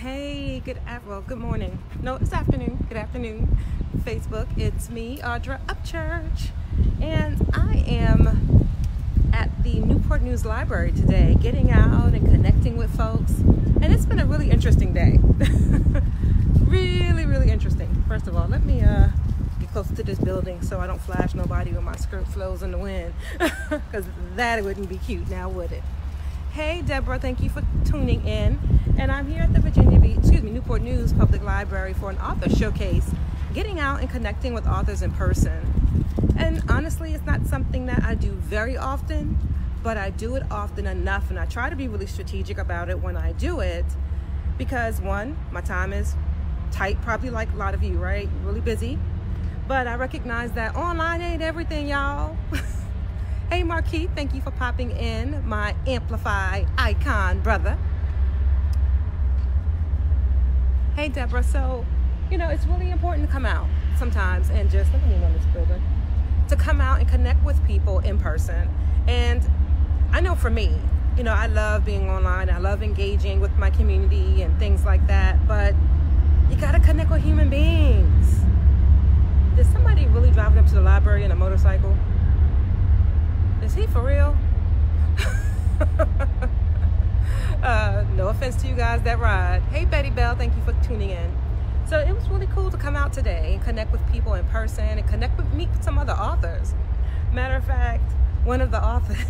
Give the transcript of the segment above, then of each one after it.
Hey, good morning. No, it's afternoon. Good afternoon, Facebook. It's me, Audra Upchurch, and I am at the Newport News Library today, getting out and connecting with folks, and it's been a really interesting day. really interesting. First of all, let me get close to this building so I don't flash nobody when my skirt flows in the wind, because that wouldn't be cute now, would it? Hey Deborah, thank you for tuning in. And I'm here at the Newport News Public Library for an author showcase, getting out and connecting with authors in person. And honestly, it's not something that I do very often, but I do it often enough, and I try to be really strategic about it when I do it, because one, my time is tight, probably like a lot of you, right? Really busy. But I recognize that online ain't everything, y'all. Hey Marquis, thank you for popping in, my Amplify icon brother. Hey Deborah, so, it's really important to come out sometimes and just, let me on this building, to come out and connect with people in person. And I know for me, I love being online, I love engaging with my community and things like that, but you gotta connect with human beings. Did somebody really drive up to the library in a motorcycle? Is he for real? No offense to you guys that ride. Hey Betty Bell, thank you for tuning in. So it was really cool to come out today and connect with people in person and meet some other authors. Matter of fact, one of the authors,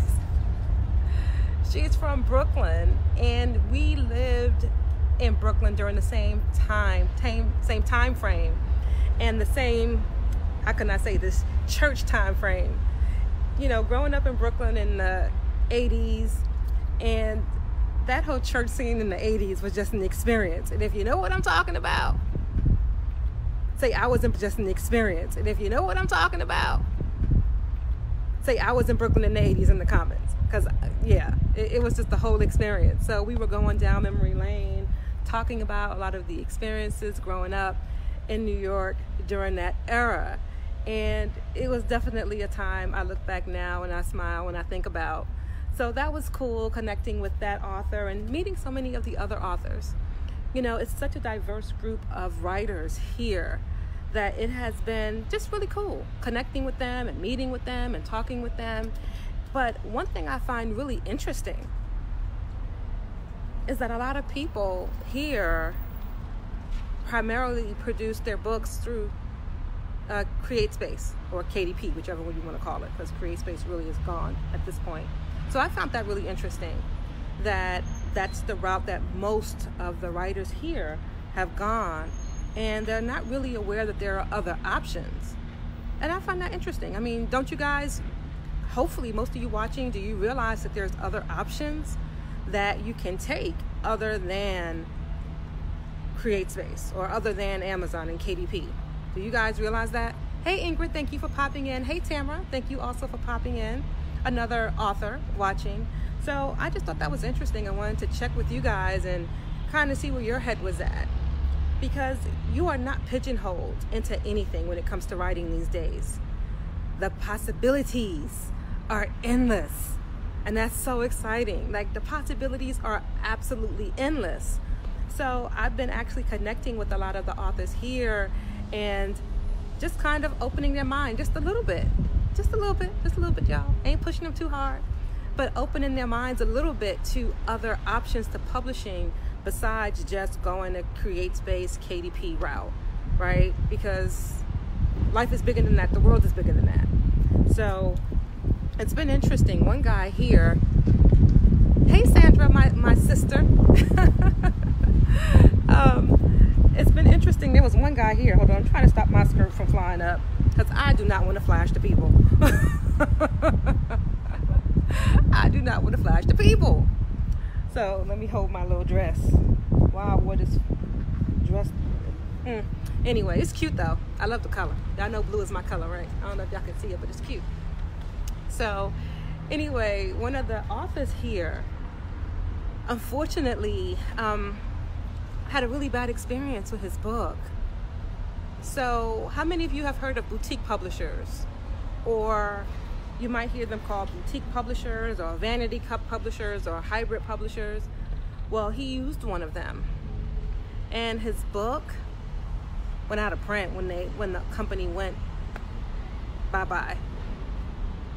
she's from Brooklyn, and we lived in Brooklyn during the same time frame, and the same, how can I say this, church time frame. Growing up in Brooklyn in the 80s, and that whole church scene in the 80s was just an experience. And if you know what I'm talking about, say I was in just an experience. And if you know what I'm talking about, say I was in Brooklyn in the 80s in the comments. Because, yeah, it was just the whole experience. So we were going down memory lane, talking about a lot of the experiences growing up in New York during that era. And it was definitely a time I look back now and I smile when I think about. So that was cool, connecting with that author and meeting so many of the other authors. It's such a diverse group of writers here that it has been just really cool connecting with them and meeting with them and talking with them. But one thing I find really interesting is that a lot of people here primarily produce their books through CreateSpace or KDP, whichever one you want to call it, because CreateSpace really is gone at this point. So I found that really interesting, that that's the route that most of the writers here have gone, and they're not really aware that there are other options. And I find that interesting. I mean, don't you guys, hopefully most of you watching, do you realize that there's other options that you can take other than CreateSpace or other than Amazon and KDP? Do you guys realize that? Hey Ingrid, thank you for popping in. Hey Tamara, thank you also for popping in. Another author watching. So I just thought that was interesting. I wanted to check with you guys and kind of see where your head was at, because you are not pigeonholed into anything when it comes to writing these days. The possibilities are endless, and that's so exciting. Like, the possibilities are absolutely endless. So I've been actually connecting with a lot of the authors here and just kind of opening their mind just a little bit, y'all. Ain't pushing them too hard, but opening their minds a little bit to other options to publishing besides just going to CreateSpace, KDP route, right? Because life is bigger than that. The world is bigger than that. So it's been interesting. One guy here, hey Sandra, my sister. It's been interesting. There was one guy here. Hold on, I'm trying to stop my skirt from flying up, because I do not want to flash to people. I do not want to flash to people. So let me hold my little dress. Wow, what is dress? Anyway, it's cute though. I love the color. Y'all know blue is my color, right? I don't know if y'all can see it, but it's cute. So anyway, one of the authors here, unfortunately, had a really bad experience with his book. So how many of you have heard of boutique publishers? Or you might hear them called boutique publishers or vanity cup publishers or hybrid publishers. Well, he used one of them. And his book went out of print when the company went bye-bye.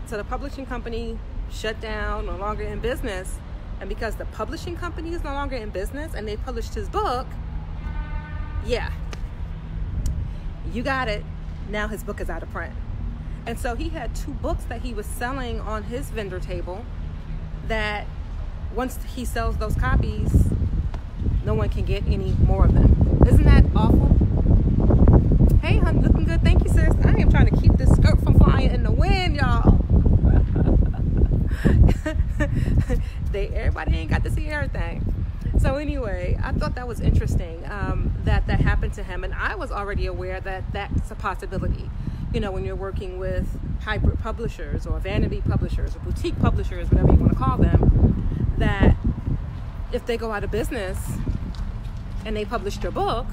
So the publishing company shut down, no longer in business. And because the publishing company is no longer in business and they published his book, yeah, you got it. Now his book is out of print. And so he had 2 books that he was selling on his vendor table that once he sells those copies, no one can get any more of them. Isn't that awful? Hey, hun, looking good. Thank you, sis. I am trying to keep this skirt from flying in the wind, y'all. Everybody ain't got to see everything. So anyway, I thought that was interesting that happened to him. And I was already aware that that's a possibility. You know, when you're working with hybrid publishers or vanity publishers or boutique publishers, whatever you want to call them, that if they go out of business and they published your book,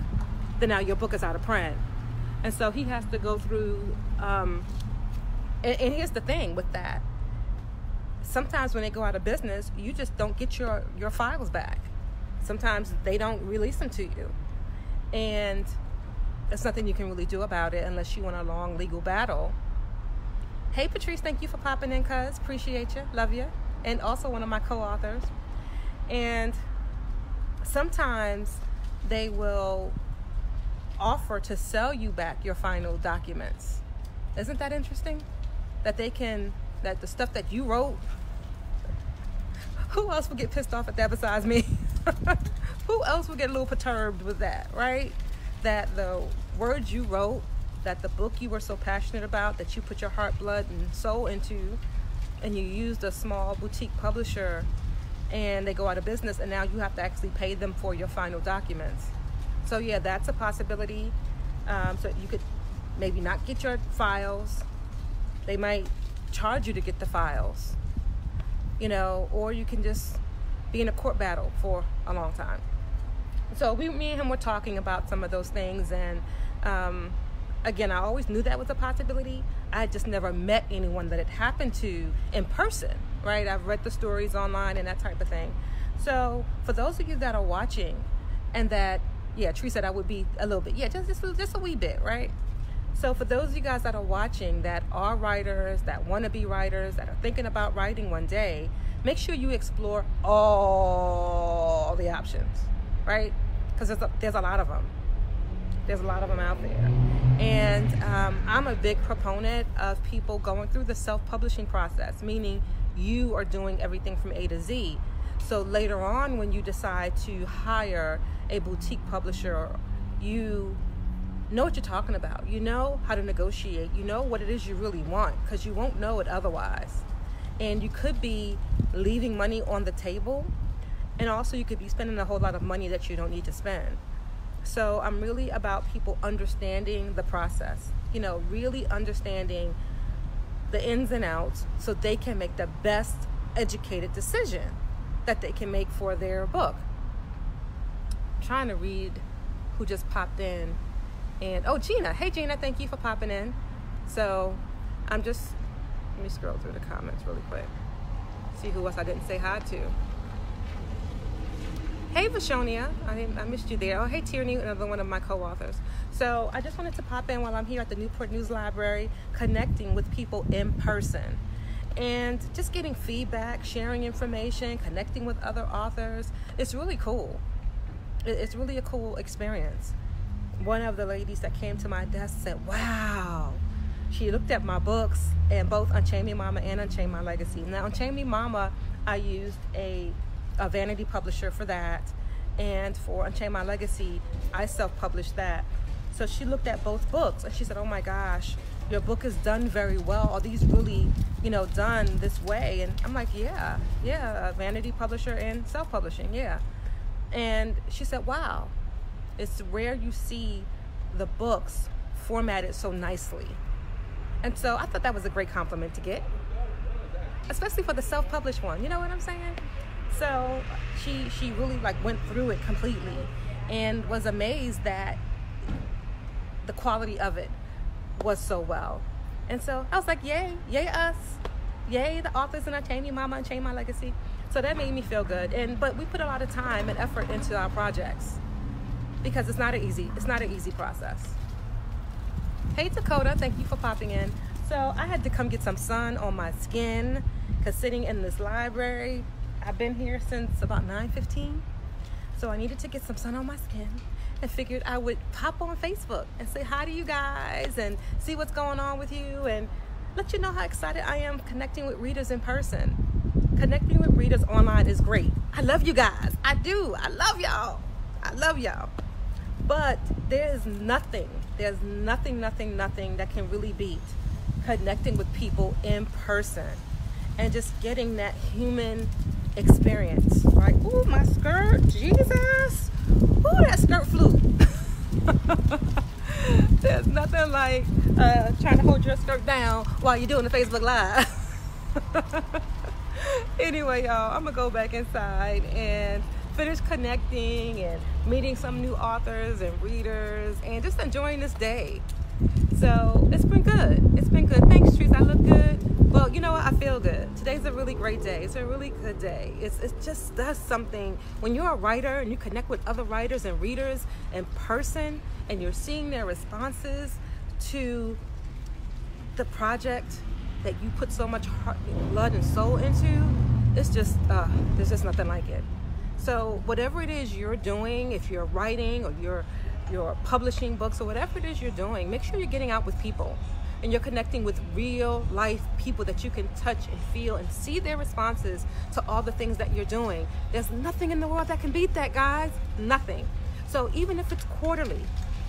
then now your book is out of print. And so he has to go through, and here's the thing with that. Sometimes when they go out of business, you just don't get your files back. Sometimes they don't release them to you. And there's nothing you can really do about it unless you want a long legal battle. Hey, Patrice, thank you for popping in, cuz. Appreciate you. Love you. And also one of my co-authors. And sometimes they will offer to sell you back your final documents. Isn't that interesting? That the stuff that you wrote, who else would get pissed off at that besides me? Who else would get a little perturbed with that, right? That the words you wrote, that the book you were so passionate about, that you put your heart, blood, and soul into, and you used a small boutique publisher, and they go out of business, and now you have to actually pay them for your final documents. So yeah, that's a possibility. So you could maybe not get your files. They might charge you to get the files, you know, or you can just be in a court battle for a long time. So me and him were talking about some of those things, and again, I always knew that was a possibility. I had just never met anyone that it happened to in person, right? I've read the stories online and that type of thing. So for those of you that are watching, and that, yeah, Tree said I would be a little bit, yeah, just a wee bit, right? So for those of you guys that are watching that are writers, that want to be writers, that are thinking about writing one day, make sure you explore all the options, right? Because there's a lot of them. There's a lot of them out there. And I'm a big proponent of people going through the self-publishing process, meaning you are doing everything from A to Z. So later on, when you decide to hire a boutique publisher, you know what you're talking about. You know how to negotiate. You know what it is you really want, because you won't know it otherwise. And you could be leaving money on the table, and also you could be spending a whole lot of money that you don't need to spend. So I'm really about people understanding the process, you know, really understanding the ins and outs so they can make the best educated decision that they can make for their book. I'm trying to read who just popped in. And, oh, Gina. Hey, Gina, thank you for popping in. So let me scroll through the comments really quick. See who else I didn't say hi to. Hey, Vashonia, I missed you there. Oh, hey, Tierney, another one of my co-authors. So I just wanted to pop in while I'm here at the Newport News Library, connecting with people in person and just getting feedback, sharing information, connecting with other authors. It's really cool. It's really a cool experience. One of the ladies that came to my desk said, wow. She looked at my books, and both Unchain Me Mama and Unchain My Legacy. Now, Unchain Me Mama, I used a vanity publisher for that, and for Unchain My Legacy, I self-published that. So she looked at both books and she said, oh my gosh, your book is done very well. Are these really, done this way? And I'm like, yeah, a vanity publisher and self-publishing, yeah. And she said, wow, it's rare you see the books formatted so nicely. And so I thought that was a great compliment to get, especially for the self-published one. You know what I'm saying? So she really went through it completely and was amazed that the quality of it was so well. And so I was like, yay us, yay the authors in Unchain Me Mama, Unchain My Legacy. So that made me feel good. But we put a lot of time and effort into our projects. because it's not an easy process. Hey Dakota, thank you for popping in. So I had to come get some sun on my skin because sitting in this library, I've been here since about 9:15. So I needed to get some sun on my skin and figured I would pop on Facebook and say hi to you guys and see what's going on with you and let you know how excited I am connecting with readers in person. Connecting with readers online is great. I love you guys. I do. I love y'all. But there's nothing that can really beat connecting with people in person and just getting that human experience, right? Ooh, my skirt, Jesus. Ooh, that skirt flew. There's nothing like trying to hold your skirt down while you're doing the Facebook Live. Anyway, y'all, I'm gonna go back inside and finish connecting and meeting some new authors and readers and just enjoying this day. So it's been good. Thanks, Trees. I look good. Well, you know what? I feel good. Today's a really great day. It's a really good day. It just does something. When you're a writer and you connect with other writers and readers in person and you're seeing their responses to the project that you put so much heart, blood and soul into, it's just, there's just nothing like it. So whatever it is you're doing, if you're writing or you're publishing books or whatever it is you're doing, make sure you're getting out with people and you're connecting with real life people that you can touch and feel and see their responses to all the things that you're doing. There's nothing in the world that can beat that, guys. Nothing. So even if it's quarterly,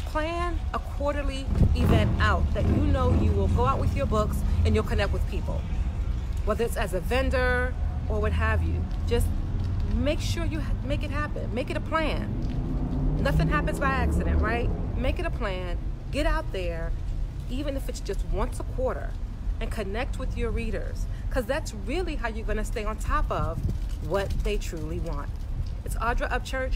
plan a quarterly event out that you know you will go out with your books and you'll connect with people, whether it's as a vendor or what have you. Just make sure you make it happen. Make it a plan. Nothing happens by accident, right? Make it a plan. Get out there, even if it's just once a quarter, and connect with your readers, because that's really how you're going to stay on top of what they truly want. It's Audra Upchurch.